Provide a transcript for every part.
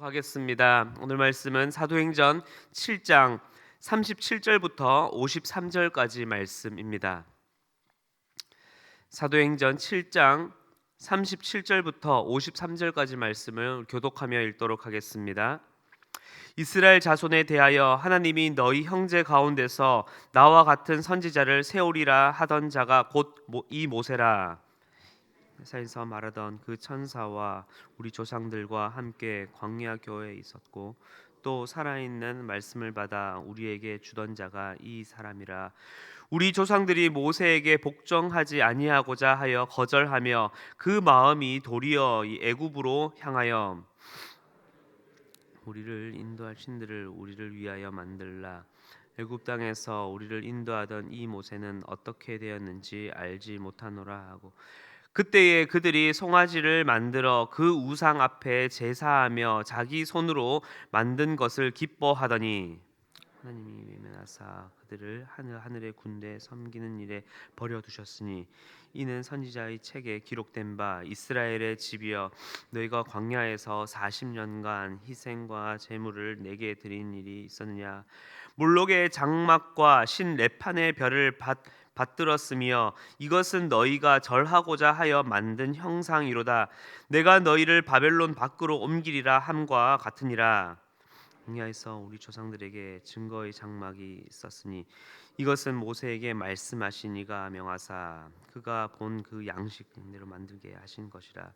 하겠습니다. 오늘 말씀은 사도행전 7장 37절부터 53절까지 말씀입니다. 사도행전 7장 37절부터 53절까지 말씀을 교독하며 읽도록 하겠습니다. 이스라엘 자손에 대하여 하나님이 너희 형제 가운데서 나와 같은 선지자를 세우리라 하던 자가 곧 이 모세라. 사에서 말하던 그 천사와 우리 조상들과 함께 광야 교회에 있었고 또 살아있는 말씀을 받아 우리에게 주던 자가 이 사람이라. 우리 조상들이 모세에게 복종하지 아니하고자 하여 거절하며 그 마음이 도리어 이 애굽으로 향하여 우리를 인도할 신들을 우리를 위하여 만들라. 애굽 땅에서 우리를 인도하던 이 모세는 어떻게 되었는지 알지 못하노라 하고, 그때에 그들이 송아지를 만들어 그 우상 앞에 제사하며 자기 손으로 만든 것을 기뻐하더니 하나님이 외면하사 그들을 하늘의 군대에 섬기는 일에 버려두셨으니 이는 선지자의 책에 기록된 바 이스라엘의 집이여 너희가 광야에서 40년간 희생과 제물을 내게 드린 일이 있었느냐. 몰록의 장막과 신 레판의 별을 받들었으며 이것은 너희가 절하고자 하여 만든 형상이로다. 내가 너희를 바벨론 밖으로 옮기리라 함과 같으니라. 광야에서 우리 조상들에게 증거의 장막이 있었으니 이것은 모세에게 말씀하신 이가 명하사 그가 본 그 양식대로 만들게 하신 것이라.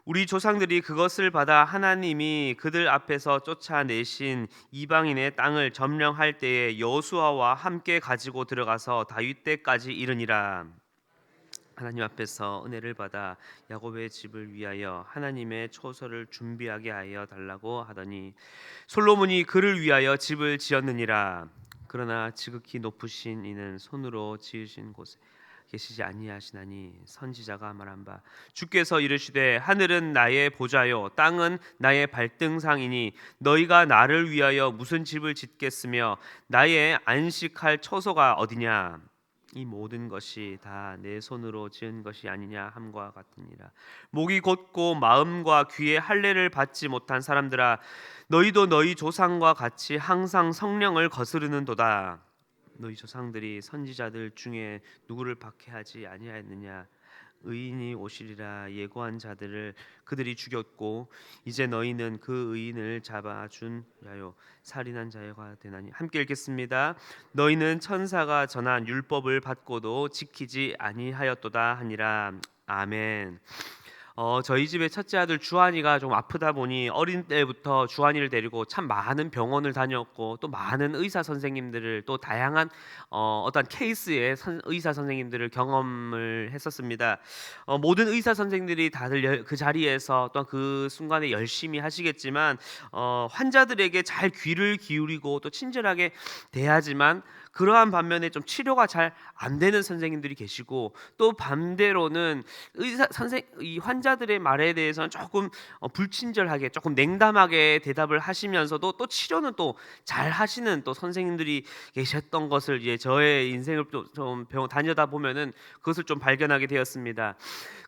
우리 조상들이 그것을 받아 하나님이 그들 앞에서 쫓아내신 이방인의 땅을 점령할 때에 여호수아와 함께 가지고 들어가서 다윗 때까지 이르니라. 하나님 앞에서 은혜를 받아 야곱의 집을 위하여 하나님의 초소를 준비하게 하여 달라고 하더니 솔로몬이 그를 위하여 집을 지었느니라. 그러나 지극히 높으신 이는 손으로 지으신 곳에 계시지 아니하시나니 선지자가 말한 바 주께서 이르시되 하늘은 나의 보좌요 땅은 나의 발등상이니 너희가 나를 위하여 무슨 집을 짓겠으며 나의 안식할 초소가 어디냐. 이 모든 것이 다 내 손으로 지은 것이 아니냐 함과 같으니라. 목이 곧고 마음과 귀에 할례를 받지 못한 사람들아 너희도 너희 조상과 같이 항상 성령을 거스르는도다. 너희 조상들이 선지자들 중에 누구를 박해하지 아니하였느냐. 의인이 오시리라 예고한 자들을 그들이 죽였고 이제 너희는 그 의인을 잡아준 자요 살인한 자가 되나니. 함께 읽겠습니다. 너희는 천사가 전한 율법을 받고도 지키지 아니하였도다 하니라. 아멘. 저희 집의 첫째 아들 주한이가 좀 아프다 보니 어린 때부터 주한이를 데리고 참 많은 병원을 다녔고 또 많은 의사 선생님들을 또 다양한 어떤 케이스의 의사 선생님들을 경험을 했었습니다. 모든 의사 선생님들이 다들 그 자리에서 또 그 순간에 열심히 하시겠지만 환자들에게 잘 귀를 기울이고 또 친절하게 대하지만 그러한 반면에 좀 치료가 잘 안 되는 선생님들이 계시고 또 반대로는 이 환자들의 말에 대해서는 조금 불친절하게 조금 냉담하게 대답을 하시면서도 또 치료는 또 잘 하시는 또 선생님들이 계셨던 것을 이제 저의 인생을 좀 다니다 보면은 그것을 좀 발견하게 되었습니다.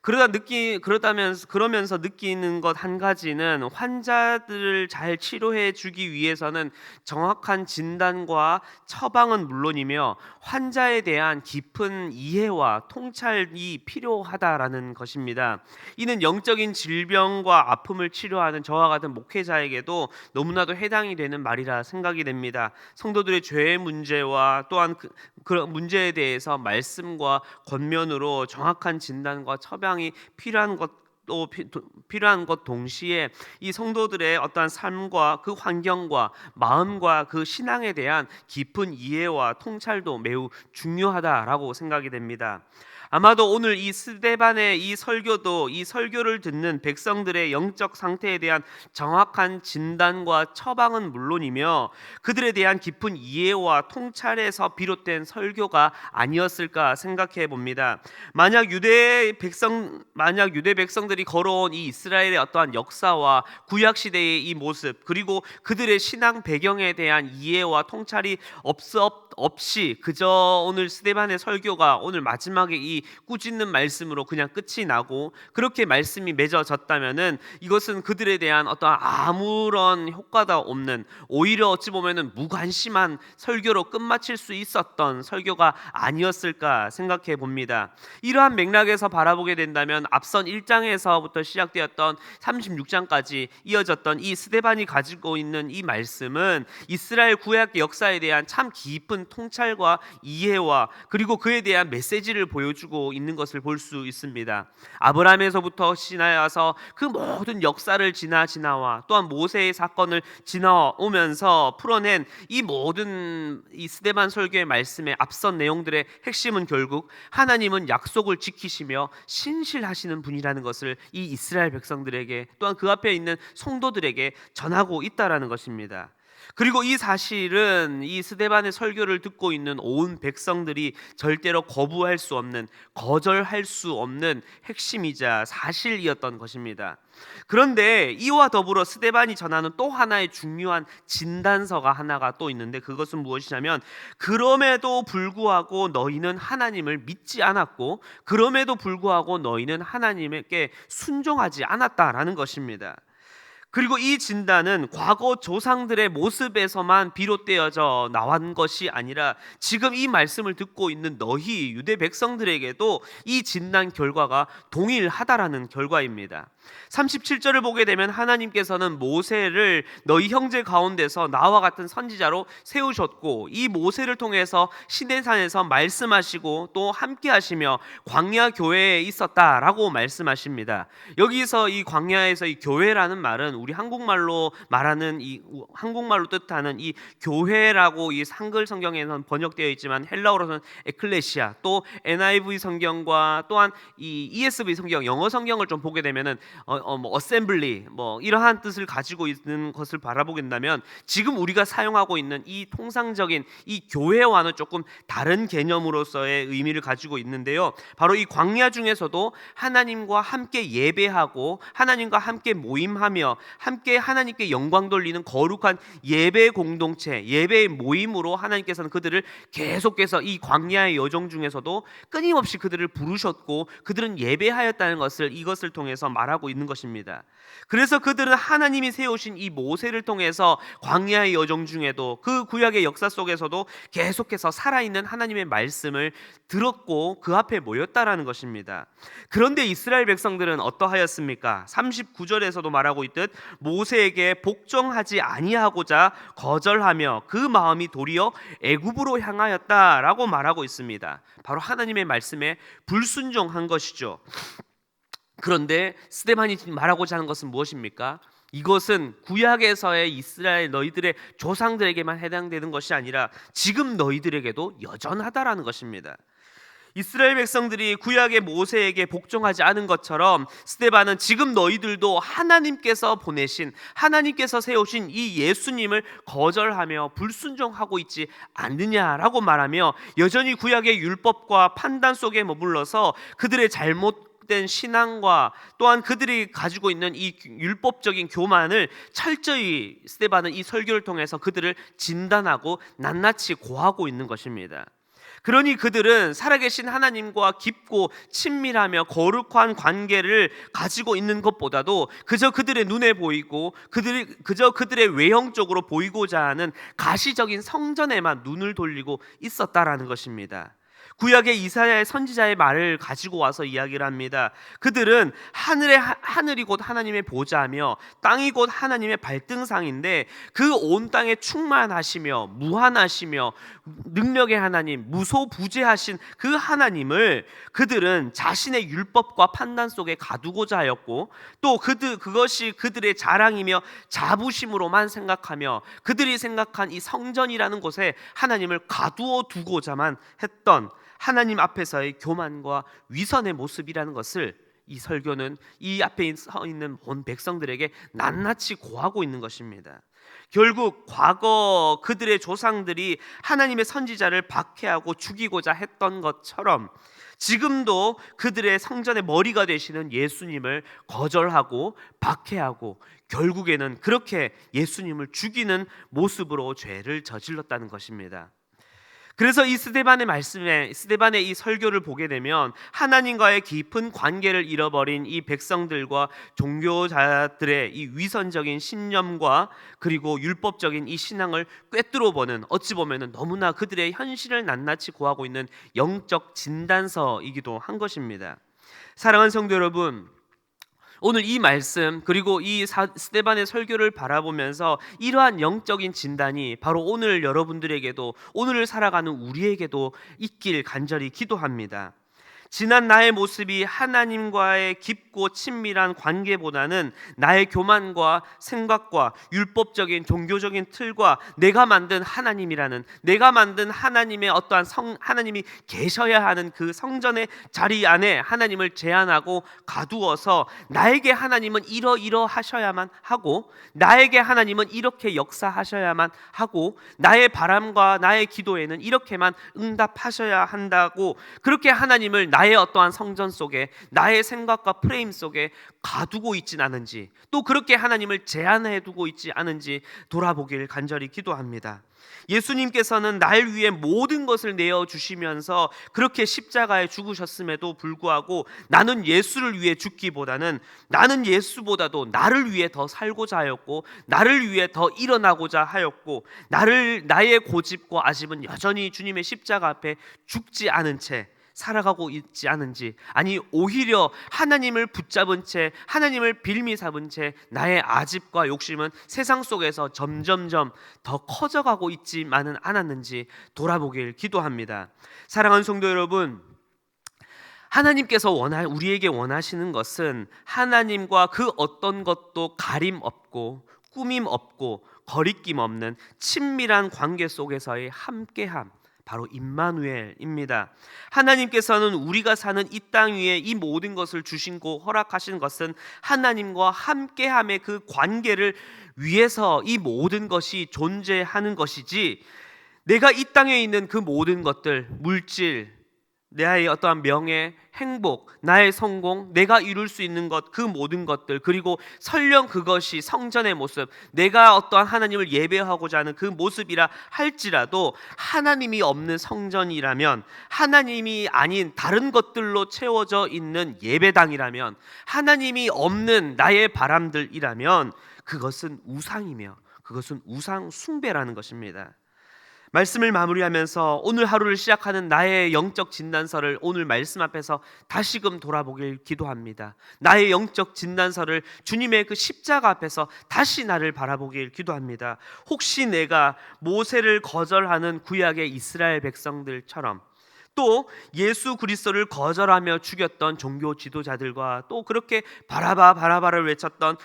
그러면서 느끼는 것 한 가지는 환자들을 잘 치료해 주기 위해서는 정확한 진단과 처방은 물론이며 환자에 대한 깊은 이해와 통찰이 필요하다라는 것입니다. 이는 영적인 질병과 아픔을 치료하는 저와 같은 목회자에게도 너무나도 해당이 되는 말이라 생각이 됩니다. 성도들의 죄의 문제와 또한 그런 문제에 대해서 말씀과 권면으로 정확한 진단과 처방이 필요한 것 동시에 이 성도들의 어떠한 삶과 그 환경과 마음과 그 신앙에 대한 깊은 이해와 통찰도 매우 중요하다라고 생각이 됩니다. 아마도 오늘 이 스데반의 이 설교도 이 설교를 듣는 백성들의 영적 상태에 대한 정확한 진단과 처방은 물론이며 그들에 대한 깊은 이해와 통찰에서 비롯된 설교가 아니었을까 생각해 봅니다. 만약 유대 백성들이 걸어온 이 이스라엘의 어떠한 역사와 구약 시대의 이 모습 그리고 그들의 신앙 배경에 대한 이해와 통찰이 없이 그저 오늘 스데반의 설교가 오늘 마지막에 이 꾸짖는 말씀으로 그냥 끝이 나고 그렇게 말씀이 맺어졌다면은 이것은 그들에 대한 어떠한 아무런 효과도 없는, 오히려 어찌 보면은 무관심한 설교로 끝마칠 수 있었던 설교가 아니었을까 생각해 봅니다. 이러한 맥락에서 바라보게 된다면 앞선 1장에서부터 시작되었던 36장까지 이어졌던 이 스데반이 가지고 있는 이 말씀은 이스라엘 구약 역사에 대한 참 깊은 통찰과 이해와 그리고 그에 대한 메시지를 보여주고 있는 것을 볼 수 있습니다. 아브라함에서부터 지나서 그 모든 역사를 지나와 또한 모세의 사건을 지나오면서 풀어낸 이 모든 이 스데반 설교의 말씀의 앞선 내용들의 핵심은 결국 하나님은 약속을 지키시며 신실하시는 분이라는 것을 이 이스라엘 백성들에게 또한 그 앞에 있는 성도들에게 전하고 있다라는 것입니다. 그리고 이 사실은 이 스데반의 설교를 듣고 있는 온 백성들이 절대로 거부할 수 없는, 거절할 수 없는 핵심이자 사실이었던 것입니다. 그런데 이와 더불어 스데반이 전하는 또 하나의 중요한 진단서가 하나가 또 있는데, 그것은 무엇이냐면 그럼에도 불구하고 너희는 하나님을 믿지 않았고 그럼에도 불구하고 너희는 하나님께 순종하지 않았다라는 것입니다. 그리고 이 진단은 과거 조상들의 모습에서만 비롯되어져 나온 것이 아니라 지금 이 말씀을 듣고 있는 너희 유대 백성들에게도 이 진단 결과가 동일하다라는 결과입니다. 37절을 보게 되면 하나님께서는 모세를 너희 형제 가운데서 나와 같은 선지자로 세우셨고 이 모세를 통해서 시내산에서 말씀하시고 또 함께 하시며 광야 교회에 있었다라고 말씀하십니다. 여기서 이 광야에서 이 교회라는 말은 우리 한국말로 말하는 이 한국말로 뜻하는 이 교회라고 이 한글 성경에는 번역되어 있지만 헬라어로는 에클레시아, 또 NIV 성경과 또한 이 ESV 성경 영어 성경을 좀 보게 되면은 어셈블리 이러한 뜻을 가지고 있는 것을 바라보게 된다면 지금 우리가 사용하고 있는 이 통상적인 이 교회와는 조금 다른 개념으로서의 의미를 가지고 있는데요. 바로 이 광야 중에서도 하나님과 함께 예배하고 하나님과 함께 모임하며 함께 하나님께 영광 돌리는 거룩한 예배 공동체, 예배의 모임으로 하나님께서는 그들을 계속해서 이 광야의 여정 중에서도 끊임없이 그들을 부르셨고 그들은 예배하였다는 것을 이것을 통해서 말하고 있는 것입니다. 그래서 그들은 하나님이 세우신 이 모세를 통해서 광야의 여정 중에도 그 구약의 역사 속에서도 계속해서 살아있는 하나님의 말씀을 들었고 그 앞에 모였다라는 것입니다. 그런데 이스라엘 백성들은 어떠하였습니까? 39절에서도 말하고 있듯 모세에게 복종하지 아니하고자 거절하며 그 마음이 도리어 애굽으로 향하였다라고 말하고 있습니다. 바로 하나님의 말씀에 불순종한 것이죠. 그런데 스데반이 말하고자 하는 것은 무엇입니까? 이것은 구약에서의 이스라엘 너희들의 조상들에게만 해당되는 것이 아니라 지금 너희들에게도 여전하다라는 것입니다. 이스라엘 백성들이 구약의 모세에게 복종하지 않은 것처럼 스데반은 지금 너희들도 하나님께서 보내신, 하나님께서 세우신 이 예수님을 거절하며 불순종하고 있지 않느냐라고 말하며 여전히 구약의 율법과 판단 속에 머물러서 그들의 잘못된 신앙과 또한 그들이 가지고 있는 이 율법적인 교만을 철저히 스데반은 이 설교를 통해서 그들을 진단하고 낱낱이 고하고 있는 것입니다. 그러니 그들은 살아계신 하나님과 깊고 친밀하며 거룩한 관계를 가지고 있는 것보다도 그저 그들의 눈에 보이고 그저 그들의 외형적으로 보이고자 하는 가시적인 성전에만 눈을 돌리고 있었다라는 것입니다. 구약의 이사야의 선지자의 말을 가지고 와서 이야기를 합니다. 그들은 하늘이 곧 하나님의 보좌며 땅이 곧 하나님의 발등상인데 그 온 땅에 충만하시며 무한하시며 능력의 하나님, 무소부재하신 그 하나님을 그들은 자신의 율법과 판단 속에 가두고자 하였고 또 그것이 그들의 자랑이며 자부심으로만 생각하며 그들이 생각한 이 성전이라는 곳에 하나님을 가두어 두고자만 했던 하나님 앞에서의 교만과 위선의 모습이라는 것을 이 설교는 이 앞에 서 있는 온 백성들에게 낱낱이 고하고 있는 것입니다. 결국 과거 그들의 조상들이 하나님의 선지자를 박해하고 죽이고자 했던 것처럼 지금도 그들의 성전의 머리가 되시는 예수님을 거절하고 박해하고 결국에는 그렇게 예수님을 죽이는 모습으로 죄를 저질렀다는 것입니다. 그래서 이 스데반의 이 설교를 보게 되면 하나님과의 깊은 관계를 잃어버린 이 백성들과 종교자들의 이 위선적인 신념과 그리고 율법적인 이 신앙을 꿰뚫어 보는, 어찌 보면은 너무나 그들의 현실을 낱낱이 고하고 있는 영적 진단서이기도 한 것입니다. 사랑하는 성도 여러분, 오늘 이 말씀 그리고 이 스데반의 설교를 바라보면서 이러한 영적인 진단이 바로 오늘 여러분들에게도, 오늘을 살아가는 우리에게도 있길 간절히 기도합니다. 지난 나의 모습이 하나님과의 깊고 친밀한 관계보다는 나의 교만과 생각과 율법적인 종교적인 틀과 내가 만든 하나님이라는, 내가 만든 하나님의 어떠한 하나님이 계셔야 하는 그 성전의 자리 안에 하나님을 제한하고 가두어서 나에게 하나님은 이러하셔야만 하고, 나에게 하나님은 이렇게 역사하셔야만 하고, 나의 바람과 나의 기도에는 이렇게만 응답하셔야 한다고, 그렇게 하나님을 나의 어떠한 성전 속에, 나의 생각과 프레임 속에 가두고 있진 않은지, 또 그렇게 하나님을 제한해 두고 있지 않은지 돌아보길 간절히 기도합니다. 예수님께서는 날 위해 모든 것을 내어주시면서 그렇게 십자가에 죽으셨음에도 불구하고 나는 예수를 위해 죽기보다는, 나는 예수보다도 나를 위해 더 살고자 하였고, 나를 위해 더 일어나고자 하였고, 나의 고집과 아집은 여전히 주님의 십자가 앞에 죽지 않은 채 살아가고 있지 않은지, 아니 오히려 하나님을 붙잡은 채, 하나님을 빌미 삼은 채 나의 아집과 욕심은 세상 속에서 점점점 더 커져가고 있지만은 않았는지 돌아보길 기도합니다. 사랑하는 성도 여러분, 하나님께서 우리에게 원하시는 것은 하나님과 그 어떤 것도 가림 없고 꾸밈 없고 거리낌 없는 친밀한 관계 속에서의 함께함, 바로 임마누엘입니다. 하나님께서는 우리가 사는 이 땅 위에 이 모든 것을 주시고 허락하신 것은 하나님과 함께함의 그 관계를 위해서 이 모든 것이 존재하는 것이지, 내가 이 땅에 있는 그 모든 것들, 물질, 나의 어떠한 명예, 행복, 나의 성공, 내가 이룰 수 있는 것, 그 모든 것들, 그리고 설령 그것이 성전의 모습, 내가 어떠한 하나님을 예배하고자 하는 그 모습이라 할지라도 하나님이 없는 성전이라면, 하나님이 아닌 다른 것들로 채워져 있는 예배당이라면, 하나님이 없는 나의 바람들이라면 그것은 우상이며 그것은 우상 숭배라는 것입니다. 말씀을 마무리하면서 오늘 하루를 시작하는 나의 영적 진단서를 오늘 말씀 앞에서 다시금 돌아보길 기도합니다. 나의 영적 진단서를 주님의 그 십자가 앞에서 다시 나를 바라보길 기도합니다. 혹시 내가 모세를 거절하는 구약의 이스라엘 백성들처럼, 또 예수 그리스도를 거절하며 죽였던 종교 지도자들과, 또 그렇게 바라바를 외쳤던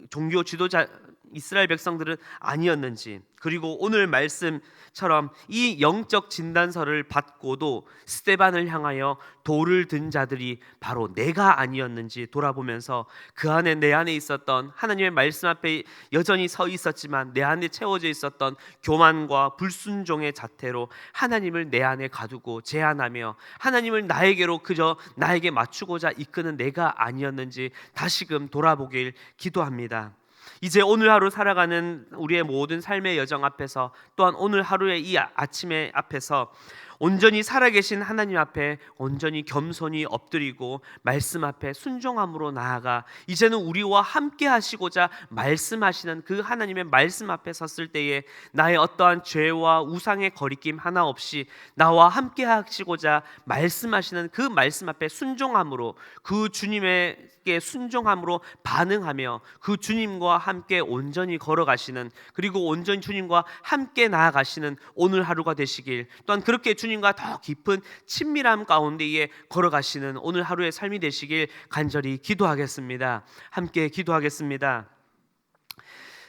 종교 지도자 이스라엘 백성들은 아니었는지, 그리고 오늘 말씀처럼 이 영적 진단서를 받고도 스데반을 향하여 돌을 든 자들이 바로 내가 아니었는지 돌아보면서 그 안에, 내 안에 있었던, 하나님의 말씀 앞에 여전히 서 있었지만 내 안에 채워져 있었던 교만과 불순종의 자태로 하나님을 내 안에 가두고 제한하며 하나님을 나에게로 그저 나에게 맞추고자 이끄는 내가 아니었는지 다시금 돌아보길 기도합니다. 이제 오늘 하루 살아가는 우리의 모든 삶의 여정 앞에서, 또한 오늘 하루의 이 아침의 앞에서 온전히 살아계신 하나님 앞에 온전히 겸손히 엎드리고 말씀 앞에 순종함으로 나아가 이제는 우리와 함께 하시고자 말씀하시는 그 하나님의 말씀 앞에 섰을 때에 나의 어떠한 죄와 우상의 거리낌 하나 없이 나와 함께 하시고자 말씀하시는 그 말씀 앞에 순종함으로, 그 주님에게 순종함으로 반응하며 그 주님과 함께 온전히 걸어가시는, 그리고 온전히 주님과 함께 나아가시는 오늘 하루가 되시길, 또한 그렇게 주님과 더 깊은 친밀함 가운데에 걸어가시는 오늘 하루의 삶이 되시길 간절히 기도하겠습니다. 함께 기도하겠습니다.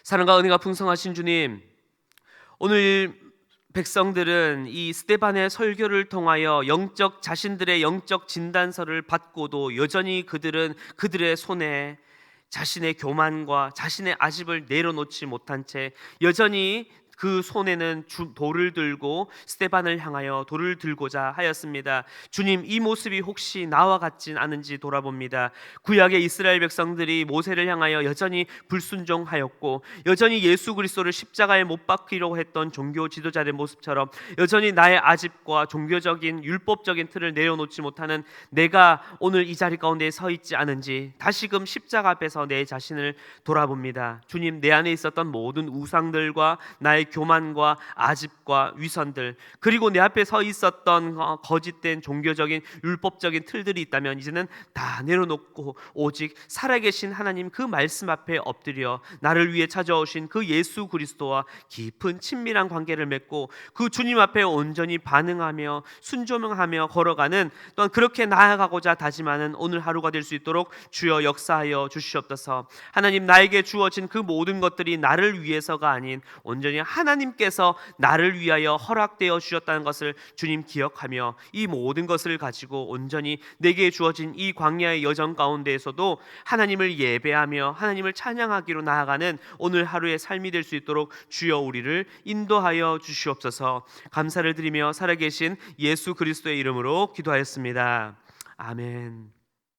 사랑과 은혜가 풍성하신 주님, 오늘 백성들은 이 스데반의 설교를 통하여 자신들의 영적 진단서를 받고도 여전히 그들은 그들의 손에 자신의 교만과 자신의 아집을 내려놓지 못한 채 여전히 그 손에는 돌을 들고 스데반을 향하여 돌을 들고자 하였습니다. 주님, 이 모습이 혹시 나와 같진 않은지 돌아봅니다. 구약의 이스라엘 백성들이 모세를 향하여 여전히 불순종하였고 여전히 예수 그리스도를 십자가에 못 박히려고 했던 종교 지도자의 모습처럼 여전히 나의 아집과 종교적인 율법적인 틀을 내려놓지 못하는 내가 오늘 이 자리 가운데 서 있지 않은지 다시금 십자가 앞에서 내 자신을 돌아봅니다. 주님, 내 안에 있었던 모든 우상들과 나의 교만과 아집과 위선들, 그리고 내 앞에 서 있었던 거짓된 종교적인 율법적인 틀들이 있다면 이제는 다 내려놓고 오직 살아계신 하나님 그 말씀 앞에 엎드려 나를 위해 찾아오신 그 예수 그리스도와 깊은 친밀한 관계를 맺고 그 주님 앞에 온전히 반응하며 순종하며 걸어가는, 또한 그렇게 나아가고자 다짐하는 오늘 하루가 될 수 있도록 주여 역사하여 주시옵소서. 하나님, 나에게 주어진 그 모든 것들이 나를 위해서가 아닌 온전히 하나님께서 나를 위하여 허락되어 주셨다는 것을 주님 기억하며 이 모든 것을 가지고 온전히 내게 주어진 이 광야의 여정 가운데에서도 하나님을 예배하며 하나님을 찬양하기로 나아가는 오늘 하루의 삶이 될 수 있도록 주여 우리를 인도하여 주시옵소서. 감사를 드리며 살아계신 예수 그리스도의 이름으로 기도하였습니다. 아멘.